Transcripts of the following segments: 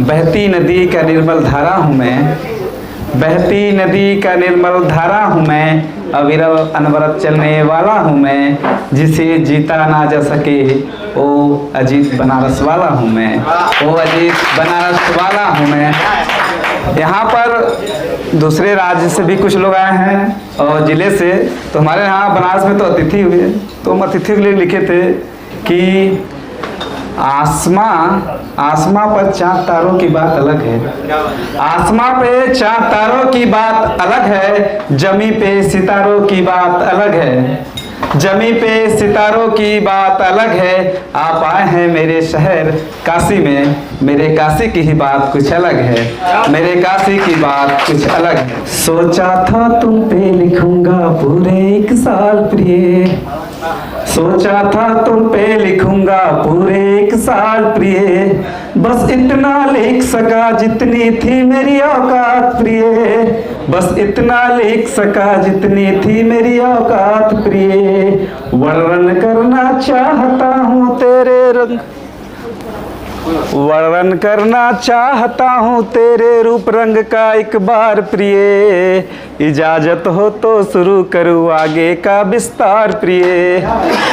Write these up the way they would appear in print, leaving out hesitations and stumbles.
बहती नदी का निर्मल धारा हूँ मैं, बहती नदी का निर्मल धारा हूँ मैं, अविरल अनवरत चलने वाला हूँ मैं, जिसे जीता ना जा सके ओ अजीत बनारस वाला हूँ मैं, ओ अजीत बनारस वाला हूँ मैं। यहाँ पर दूसरे राज्य से भी कुछ लोग आए हैं और ज़िले से, तो हमारे यहाँ बनारस में तो अतिथि हुए, तो हम अतिथि के लिए लिखे थे कि आसमां पर चांद तारों की बात अलग है, आसमां पे चांद तारों की बात अलग है, जमी पे सितारों की बात अलग है, जमी पे सितारों की बात अलग है। आप आए हैं मेरे शहर काशी में, मेरे काशी की ही बात कुछ अलग है, मेरे काशी की बात कुछ अलग है। सोचा था तुम पे लिखूंगा पूरे 1 साल प्रिय, सोचा था तुम पे लिखूंगा पूरे 1 साल प्रिय, बस इतना लिख सका जितनी थी मेरी औकात प्रिय, बस इतना लिख सका जितनी थी मेरी औकात प्रिय। वर्णन करना चाहता हूँ तेरे रंग, वर्णन करना चाहता हूँ तेरे रूप रंग का एक बार प्रिय, इजाजत हो तो शुरू करूँ आगे का विस्तार प्रिय,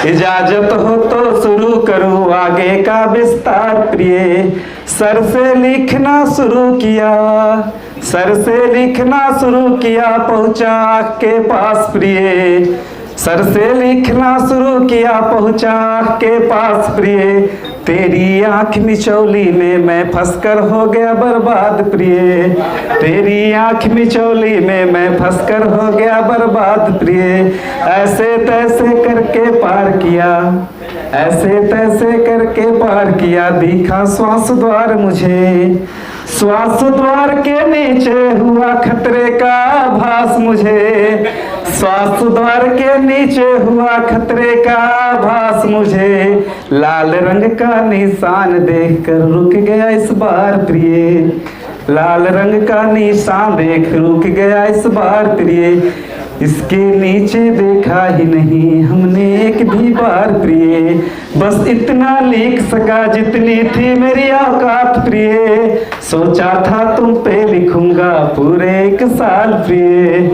इजाजत हो तो शुरू करूँ आगे का विस्तार प्रिय। सर से लिखना शुरू किया, सर से लिखना शुरू किया पहुँचा आँख के पास प्रिय, सर से लिखना शुरू किया पहुँचा आँख के पास प्रिय। तेरी आँख मिचौली में मैं फंसकर हो गया बर्बाद प्रिय, तेरी आँख मिचौली में मैं फंसकर हो गया बर्बाद प्रिय। ऐसे तैसे करके पार किया, ऐसे तैसे करके पार किया, दिखा श्वास द्वार मुझे, श्वास द्वार के नीचे हुआ खतरे का आभास मुझे, श्वास द्वार के नीचे हुआ खतरे का आभास मुझे। लाल रंग का निशान देखकर रुक गया इस बार प्रिय, लाल रंग का निशान देख रुक गया इस बार प्रिय। इसके नीचे देखा ही नहीं हमने एक भी बार प्रिय, बस इतना लिख सका जितनी थी मेरी औकात प्रिय। सोचा था तुम पे लिखूंगा पूरे 1 साल प्रिय,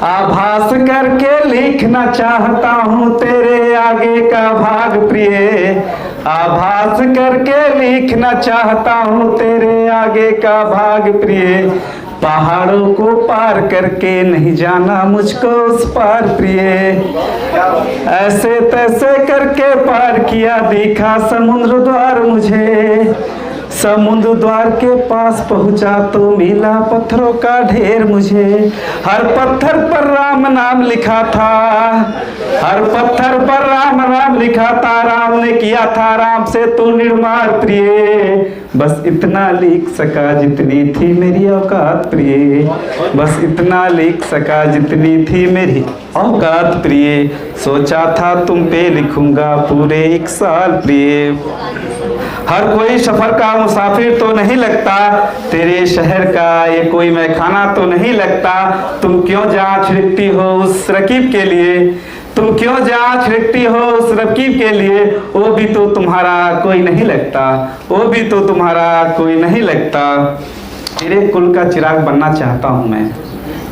आभास करके लिखना चाहता हूँ तेरे आगे का भाग प्रिय, आभास करके लिखना चाहता हूँ तेरे आगे का भाग प्रिय। पहाड़ों को पार करके नहीं जाना मुझको उस पार प्रिय, ऐसे तैसे करके पार किया दिखा समुद्र द्वार मुझे, समुद्र द्वार के पास पहुंचा तो मिला पत्थरों का ढेर मुझे। हर पत्थर पर राम नाम लिखा था, हर पत्थर पर राम नाम लिखा था, राम ने किया था राम से तू निर्माण प्रिय, बस इतना लिख सका जितनी थी मेरी औकात प्रिय, बस इतना लिख सका जितनी थी मेरी औकात प्रिय। सोचा था तुम पे लिखूंगा पूरे 1 साल प्रिय। हर कोई सफर का मुसाफिर तो नहीं लगता, तेरे शहर का ये कोई मैखाना तो नहीं लगता, तुम क्यों जान छिड़कती हो उस रकीब के लिए, तुम क्यों जान छिड़कती हो उस रकीब के लिए, वो भी तो तुम्हारा कोई नहीं लगता, वो भी तो तुम्हारा कोई नहीं लगता। तेरे कुल का चिराग बनना चाहता हूँ मैं,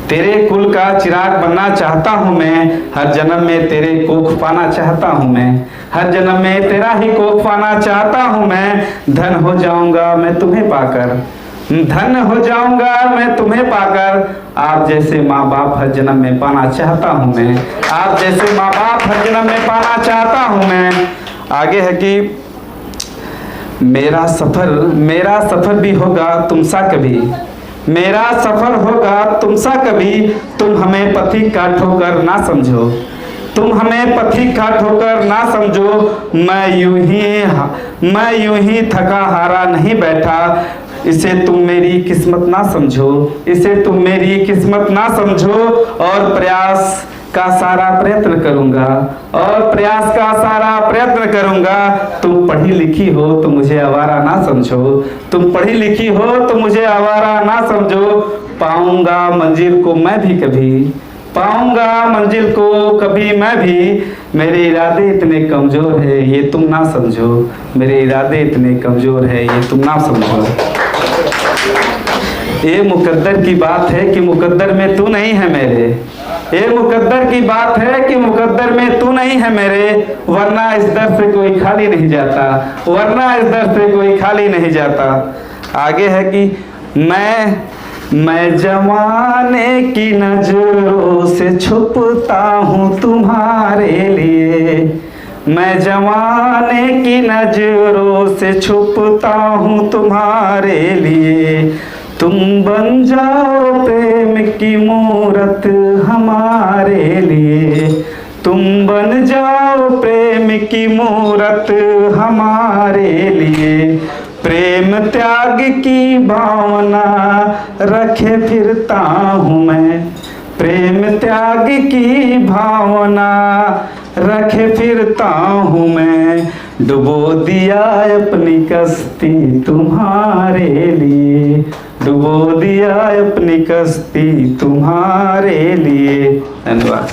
तेरे कुल का चिराग बनना चाहता हूँ मैं, हर जन्म में तेरे कोख पाना चाहता हूँ मैं, हर जन्म में तेरा ही कोख पाना चाहता हूँ मैं। धन हो जाऊंगा मैं तुम्हें पाकर, धन हो जाऊंगा मैं तुम्हें पाकर, आप जैसे माँ बाप हर जन्म में पाना चाहता हूँ मैं, आप जैसे माँ बाप हर जन्म में पाना चाहता हूँ मैं। आगे है कि मेरा सफर भी होगा तुमसा कभी, मेरा सफर होगा तुमसा कभी, तुम हमें पथिक का ठोकर ना समझो, तुम हमें पथिक का ठोकर ना समझो। मैं यूं ही थका हारा नहीं बैठा, इसे तुम मेरी किस्मत ना समझो, इसे तुम मेरी किस्मत ना समझो। और प्रयास का सारा प्रयत्न करूंगा, और प्रयास का सारा प्रयत्न करूंगा। तुम पढ़ी लिखी हो तो मुझे आवारा ना समझो, तुम पढ़ी लिखी हो तो मुझे आवारा ना समझो। पाऊंगा मंजिल को मैं भी कभी, पाऊंगा मंजिल को कभी मैं भी, मेरे इरादे इतने कमजोर है ये तुम ना समझो, मेरे इरादे इतने कमजोर है ये तुम ना समझो। ये मुकद्दर की बात है कि मुकद्दर में तू नहीं है मेरे, ये मुकद्दर की बात है कि मुकद्दर में तू नहीं है मेरे, वरना इस दर से कोई खाली नहीं जाता, वरना इस दर से कोई खाली नहीं जाता। आगे है कि मैं जमाने की नजरों से छुपता हूँ तुम्हारे लिए, मैं जमाने की नजरों से छुपता हूँ तुम्हारे लिए, तुम बन जाओ प्रेम की मूरत हमारे लिए, तुम बन जाओ प्रेम की मूरत हमारे लिए, प्रेम त्याग की भावना रखे फिरता हूँ मैं, प्रेम त्याग की भावना रखे फिरता हूँ मैं, डुबो दिया अपनी कश्ती तुम्हारे लिए, डुबो दिया अपनी कश्ती तुम्हारे लिए। धन्यवाद।